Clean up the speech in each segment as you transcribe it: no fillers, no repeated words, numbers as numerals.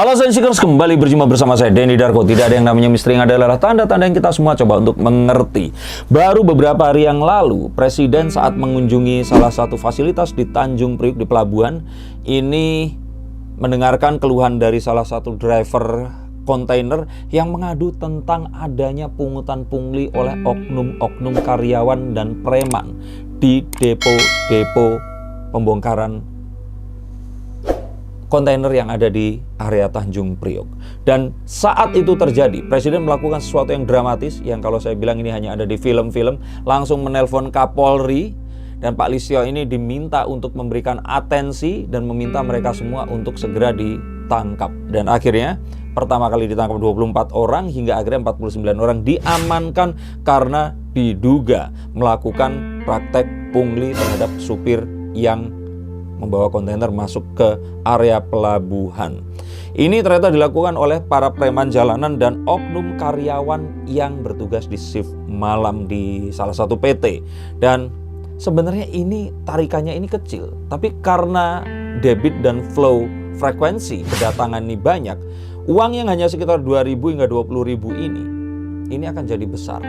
Halo Sensikers, kembali berjumpa bersama saya Denny Darko. Tidak ada yang namanya misteri, yang adalah tanda-tanda yang kita semua coba untuk mengerti. Baru beberapa hari yang lalu, Presiden saat mengunjungi salah satu fasilitas di Tanjung Priuk di pelabuhan ini mendengarkan keluhan dari salah satu driver kontainer yang mengadu tentang adanya pungutan pungli oleh oknum-oknum karyawan dan preman di depo-depo pembongkaran kontainer yang ada di area Tanjung Priok. Dan saat itu terjadi, Presiden melakukan sesuatu yang dramatis, yang kalau saya bilang ini hanya ada di film-film, langsung menelpon Kapolri, dan Pak Listio ini diminta untuk memberikan atensi dan meminta mereka semua untuk segera ditangkap. Dan akhirnya pertama kali ditangkap 24 orang hingga akhirnya 49 orang diamankan karena diduga melakukan praktek pungli terhadap supir yang membawa kontainer masuk ke area pelabuhan. Ini ternyata dilakukan oleh para preman jalanan dan oknum karyawan yang bertugas di shift malam di salah satu PT. Dan sebenarnya ini tarikannya ini kecil, tapi karena debit dan flow frekuensi kedatangan ini banyak, uang yang hanya sekitar 2.000 hingga 20.000 ini akan jadi besar.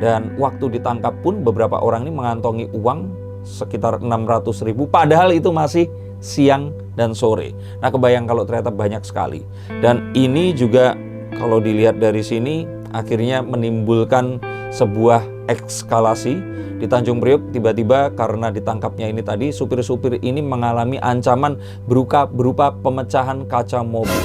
Dan waktu ditangkap pun beberapa orang ini mengantongi uang sekitar 600.000, padahal itu masih siang dan sore. Nah, kebayang kalau ternyata banyak sekali. Dan ini juga kalau dilihat dari sini akhirnya menimbulkan sebuah eskalasi di Tanjung Priok. Tiba-tiba karena ditangkapnya ini tadi, supir-supir ini mengalami ancaman berupa pemecahan kaca mobil.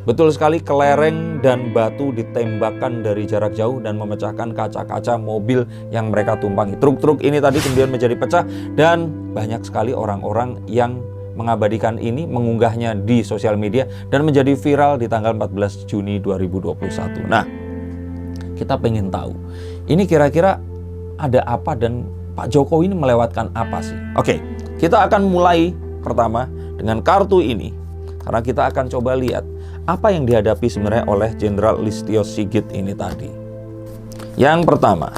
Betul sekali, kelereng dan batu ditembakkan dari jarak jauh dan memecahkan kaca-kaca mobil yang mereka tumpangi. Truk-truk ini tadi kemudian menjadi pecah dan banyak sekali orang-orang yang mengabadikan ini, mengunggahnya di sosial media dan menjadi viral di tanggal 14 Juni 2021. Nah, kita pengen tahu, ini kira-kira ada apa dan Pak Jokowi ini melewatkan apa sih? Oke, kita akan mulai pertama dengan kartu ini, karena kita akan coba lihat apa yang dihadapi sebenarnya oleh Jenderal Listio Sigit ini tadi. Yang pertama,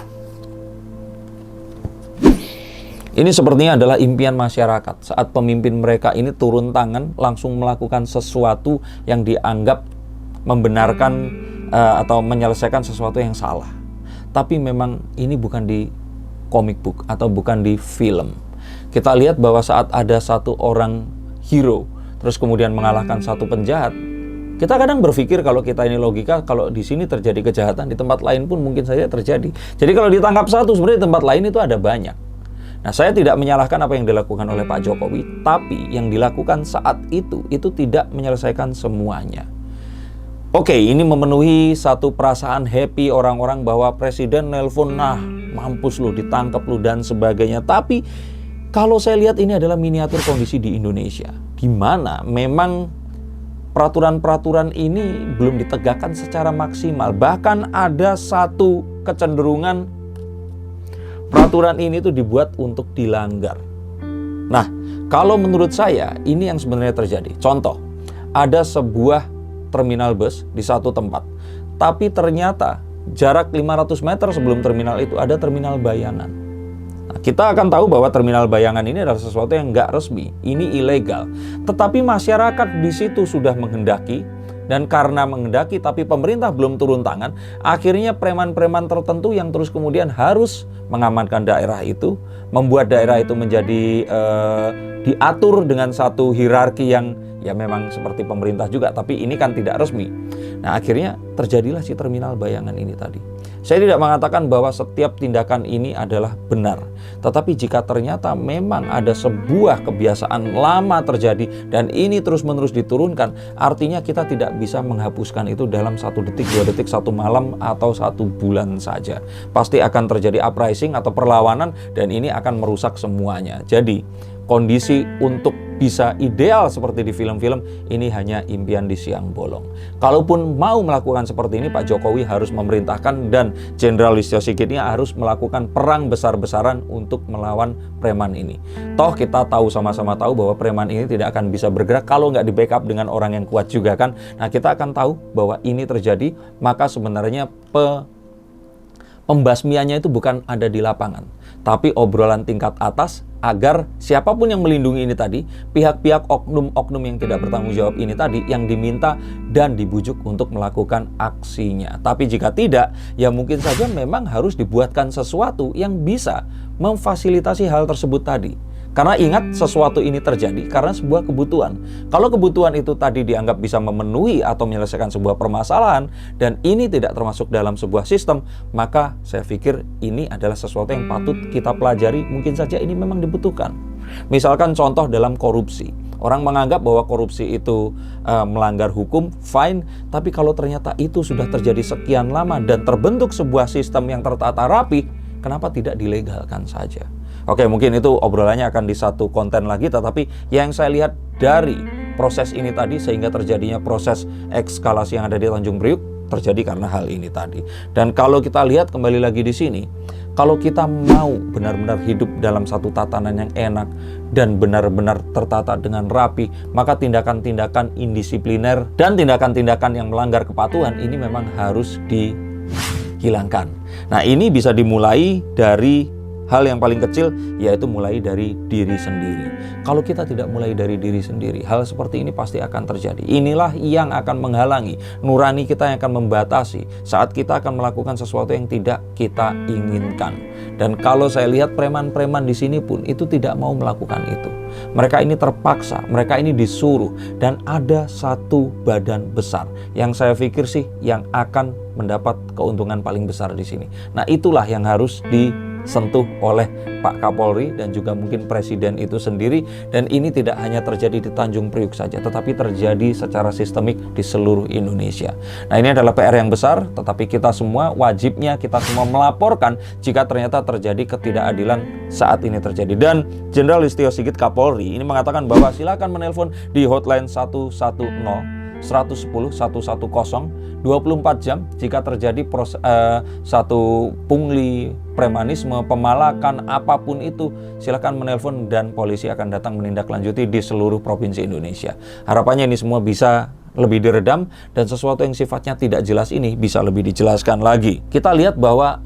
ini sepertinya adalah impian masyarakat saat pemimpin mereka ini turun tangan langsung melakukan sesuatu yang dianggap membenarkan atau menyelesaikan sesuatu yang salah. Tapi memang ini bukan di comic book atau bukan di film. Kita lihat bahwa saat ada satu orang hero terus kemudian mengalahkan satu penjahat, kita kadang berpikir kalau kita ini logika, kalau di sini terjadi kejahatan, di tempat lain pun mungkin saja terjadi. Jadi kalau ditangkap satu, sebenarnya di tempat lain itu ada banyak. Nah, saya tidak menyalahkan apa yang dilakukan oleh Pak Jokowi, tapi yang dilakukan saat itu tidak menyelesaikan semuanya. Oke, ini memenuhi satu perasaan happy orang-orang bahwa Presiden nelpon, nah mampus lu, ditangkap lu dan sebagainya. Tapi kalau saya lihat ini adalah miniatur kondisi di Indonesia, di mana memang peraturan-peraturan ini belum ditegakkan secara maksimal. Bahkan ada satu kecenderungan peraturan ini tuh dibuat untuk dilanggar. Nah, kalau menurut saya ini yang sebenarnya terjadi. Contoh, ada sebuah terminal bus di satu tempat, tapi ternyata jarak 500 meter sebelum terminal itu ada terminal bayangan. Nah, kita akan tahu bahwa terminal bayangan ini adalah sesuatu yang nggak resmi, ini ilegal. Tetapi masyarakat di situ sudah menghendaki, dan karena menghendaki tapi pemerintah belum turun tangan, akhirnya preman-preman tertentu yang terus kemudian harus mengamankan daerah itu, membuat daerah itu menjadi diatur dengan satu hierarki yang ya memang seperti pemerintah juga, tapi ini kan tidak resmi. Nah, akhirnya terjadilah si terminal bayangan ini tadi. Saya tidak mengatakan bahwa setiap tindakan ini adalah benar. Tetapi jika ternyata memang ada sebuah kebiasaan lama terjadi dan ini terus-menerus diturunkan, artinya kita tidak bisa menghapuskan itu dalam 1 detik, 2 detik, 1 malam, atau 1 bulan saja. Pasti akan terjadi uprising atau perlawanan dan ini akan merusak semuanya. Jadi, kondisi untuk bisa ideal seperti di film-film ini hanya impian di siang bolong. Kalaupun mau melakukan seperti ini, Pak Jokowi harus memerintahkan dan Jenderal Listio Sigit ini harus melakukan perang besar-besaran untuk melawan preman ini. Toh kita tahu, sama-sama tahu bahwa preman ini tidak akan bisa bergerak kalau nggak di-backup dengan orang yang kuat juga kan. Nah, kita akan tahu bahwa ini terjadi, maka sebenarnya pembasmiannya itu bukan ada di lapangan, tapi obrolan tingkat atas agar siapapun yang melindungi ini tadi, pihak-pihak oknum-oknum yang tidak bertanggung jawab ini tadi yang diminta dan dibujuk untuk melakukan aksinya. Tapi jika tidak, ya mungkin saja memang harus dibuatkan sesuatu yang bisa memfasilitasi hal tersebut tadi. Karena ingat, sesuatu ini terjadi karena sebuah kebutuhan. Kalau kebutuhan itu tadi dianggap bisa memenuhi atau menyelesaikan sebuah permasalahan dan ini tidak termasuk dalam sebuah sistem, maka saya pikir ini adalah sesuatu yang patut kita pelajari. Mungkin saja ini memang dibutuhkan. Misalkan contoh dalam korupsi. Orang menganggap bahwa korupsi itu melanggar hukum, fine. Tapi kalau ternyata itu sudah terjadi sekian lama dan terbentuk sebuah sistem yang tertata rapi, kenapa tidak dilegalkan saja? Oke, mungkin itu obrolannya akan di satu konten lagi, tetapi yang saya lihat dari proses ini tadi sehingga terjadinya proses ekskalasi yang ada di Tanjung Priuk terjadi karena hal ini tadi. Dan kalau kita lihat kembali lagi di sini, kalau kita mau benar-benar hidup dalam satu tatanan yang enak dan benar-benar tertata dengan rapi, maka tindakan-tindakan indisipliner dan tindakan-tindakan yang melanggar kepatuhan ini memang harus dihilangkan. Nah, ini bisa dimulai dari hal yang paling kecil, yaitu mulai dari diri sendiri. Kalau kita tidak mulai dari diri sendiri, hal seperti ini pasti akan terjadi. Inilah yang akan menghalangi nurani kita, yang akan membatasi saat kita akan melakukan sesuatu yang tidak kita inginkan. Dan kalau saya lihat preman-preman di sini pun itu tidak mau melakukan itu. Mereka ini terpaksa, mereka ini disuruh, dan ada satu badan besar yang saya pikir sih yang akan mendapat keuntungan paling besar di sini. Nah, itulah yang harus disentuh oleh Pak Kapolri dan juga mungkin Presiden itu sendiri. Dan ini tidak hanya terjadi di Tanjung Priuk saja, tetapi terjadi secara sistemik di seluruh Indonesia. Nah, ini adalah PR yang besar, tetapi kita semua wajibnya kita semua melaporkan jika ternyata terjadi ketidakadilan saat ini terjadi. Dan Jenderal Listio Sigit Kapolri ini mengatakan bahwa silakan menelpon di hotline 110 110 110 24 jam jika terjadi satu pungli, premanisme, pemalakan, apapun itu, silakan menelpon dan polisi akan datang menindaklanjuti di seluruh provinsi Indonesia. Harapannya ini semua bisa lebih diredam dan sesuatu yang sifatnya tidak jelas ini bisa lebih dijelaskan lagi. Kita lihat bahwa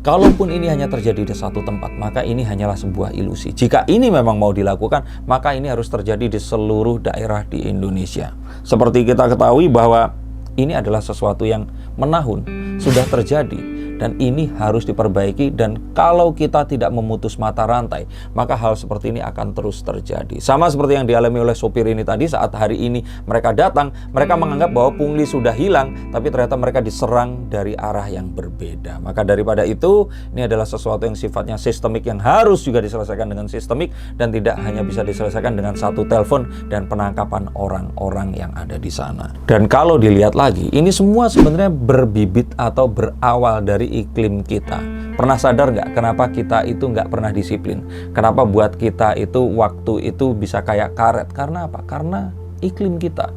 kalaupun ini hanya terjadi di satu tempat, maka ini hanyalah sebuah ilusi. Jika ini memang mau dilakukan, maka ini harus terjadi di seluruh daerah di Indonesia. Seperti kita ketahui bahwa ini adalah sesuatu yang menahun, sudah terjadi. Dan ini harus diperbaiki, dan kalau kita tidak memutus mata rantai, maka hal seperti ini akan terus terjadi. Sama seperti yang dialami oleh sopir ini tadi saat hari ini mereka datang, mereka menganggap bahwa pungli sudah hilang, tapi ternyata mereka diserang dari arah yang berbeda. Maka daripada itu, ini adalah sesuatu yang sifatnya sistemik yang harus juga diselesaikan dengan sistemik dan tidak hanya bisa diselesaikan dengan satu telepon dan penangkapan orang-orang yang ada di sana. Dan kalau dilihat lagi, ini semua sebenarnya berbibit atau berawal dari iklim kita. Pernah sadar nggak kenapa kita itu nggak pernah disiplin? Kenapa buat kita itu waktu itu bisa kayak karet? Karena apa? Karena iklim kita.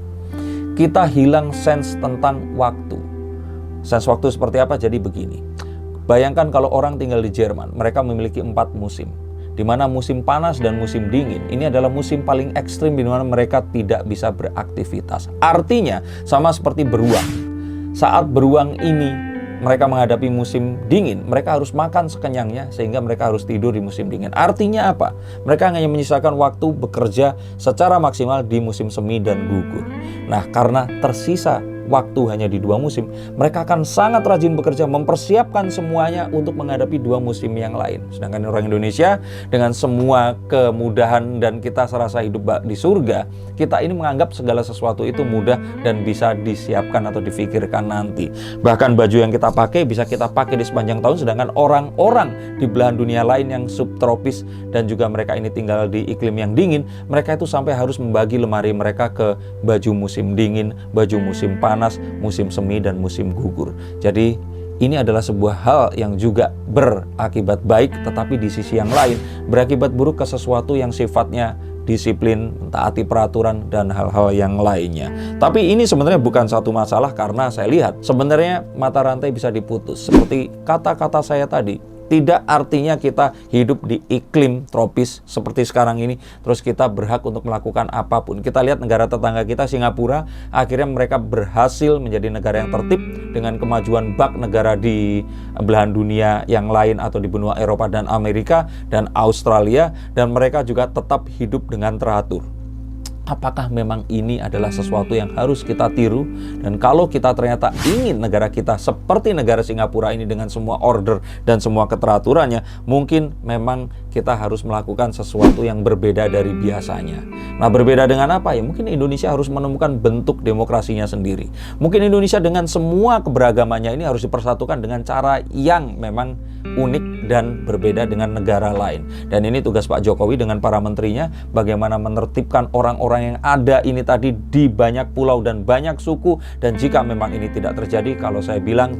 Kita hilang sense tentang waktu. Sense waktu seperti apa? Jadi begini. Bayangkan kalau orang tinggal di Jerman, mereka memiliki 4 musim. Di mana musim panas dan musim dingin ini adalah musim paling ekstrim di mana mereka tidak bisa beraktivitas. Artinya sama seperti beruang. Saat beruang ini mereka menghadapi musim dingin, mereka harus makan sekenyangnya sehingga mereka harus tidur di musim dingin. Artinya apa? Mereka hanya menyisakan waktu bekerja secara maksimal di musim semi dan gugur. Nah, karena tersisa waktu hanya di 2 musim, mereka akan sangat rajin bekerja mempersiapkan semuanya untuk menghadapi 2 musim yang lain. Sedangkan orang Indonesia dengan semua kemudahan dan kita serasa hidup di surga, kita ini menganggap segala sesuatu itu mudah dan bisa disiapkan atau difikirkan nanti. Bahkan baju yang kita pakai bisa kita pakai di sepanjang tahun, sedangkan orang-orang di belahan dunia lain yang subtropis dan juga mereka ini tinggal di iklim yang dingin, mereka itu sampai harus membagi lemari mereka ke baju musim dingin, baju musim panas, musim semi dan musim gugur. Jadi ini adalah sebuah hal yang juga berakibat baik, tetapi di sisi yang lain berakibat buruk ke sesuatu yang sifatnya disiplin, taati peraturan, dan hal-hal yang lainnya. Tapi ini sebenarnya bukan satu masalah karena saya lihat sebenarnya mata rantai bisa diputus. Seperti kata-kata saya tadi, Tidak artinya kita hidup di iklim tropis seperti sekarang ini, terus kita berhak untuk melakukan apapun. Kita lihat negara tetangga kita, Singapura, akhirnya mereka berhasil menjadi negara yang tertib dengan kemajuan bak negara di belahan dunia yang lain atau di benua Eropa dan Amerika dan Australia, dan mereka juga tetap hidup dengan teratur. Apakah memang ini adalah sesuatu yang harus kita tiru? Dan kalau kita ternyata ingin negara kita seperti negara Singapura ini dengan semua order dan semua keteraturannya, mungkin memang kita harus melakukan sesuatu yang berbeda dari biasanya. Nah, berbeda dengan apa ya? Mungkin Indonesia harus menemukan bentuk demokrasinya sendiri. Mungkin Indonesia dengan semua keberagamannya ini harus dipersatukan dengan cara yang memang unik dan berbeda dengan negara lain. Dan ini tugas Pak Jokowi dengan para menterinya, bagaimana menertibkan orang-orang yang ada ini tadi di banyak pulau dan banyak suku. Dan jika memang ini tidak terjadi, kalau saya bilang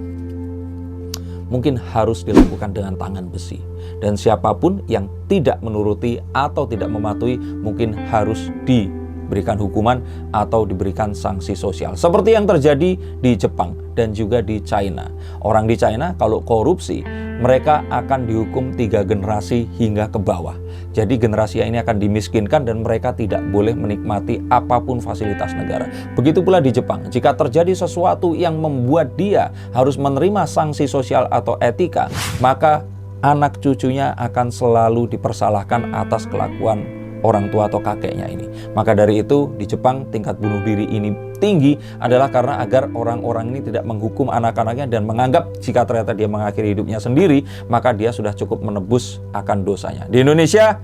mungkin harus dilakukan dengan tangan besi. Dan siapapun yang tidak menuruti atau tidak mematuhi mungkin harus diberikan hukuman atau diberikan sanksi sosial. Seperti yang terjadi di Jepang dan juga di China. Orang di China kalau korupsi, mereka akan dihukum 3 generasi hingga ke bawah. Jadi generasi ini akan dimiskinkan dan mereka tidak boleh menikmati apapun fasilitas negara. Begitu pula di Jepang, jika terjadi sesuatu yang membuat dia harus menerima sanksi sosial atau etika, maka anak cucunya akan selalu dipersalahkan atas kelakuan orang tua atau kakeknya ini. Maka dari itu di Jepang tingkat bunuh diri ini tinggi adalah karena agar orang-orang ini tidak menghukum anak-anaknya dan menganggap jika ternyata dia mengakhiri hidupnya sendiri, maka dia sudah cukup menebus akan dosanya. Di Indonesia,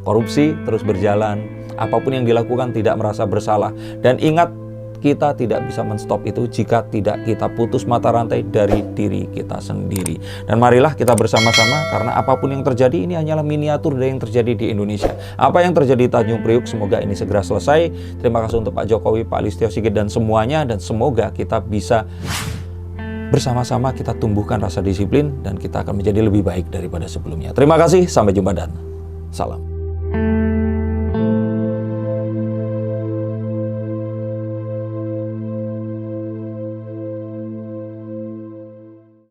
korupsi terus berjalan, apapun yang dilakukan tidak merasa bersalah. Dan ingat, kita tidak bisa menstop itu jika tidak kita putus mata rantai dari diri kita sendiri. Dan marilah kita bersama-sama, karena apapun yang terjadi ini hanyalah miniatur dari yang terjadi di Indonesia. Apa yang terjadi di Tanjung Priuk, semoga ini segera selesai. Terima kasih untuk Pak Jokowi, Pak Listio Sigit dan semuanya, dan semoga kita bisa bersama-sama kita tumbuhkan rasa disiplin dan kita akan menjadi lebih baik daripada sebelumnya. Terima kasih, sampai jumpa dan salam.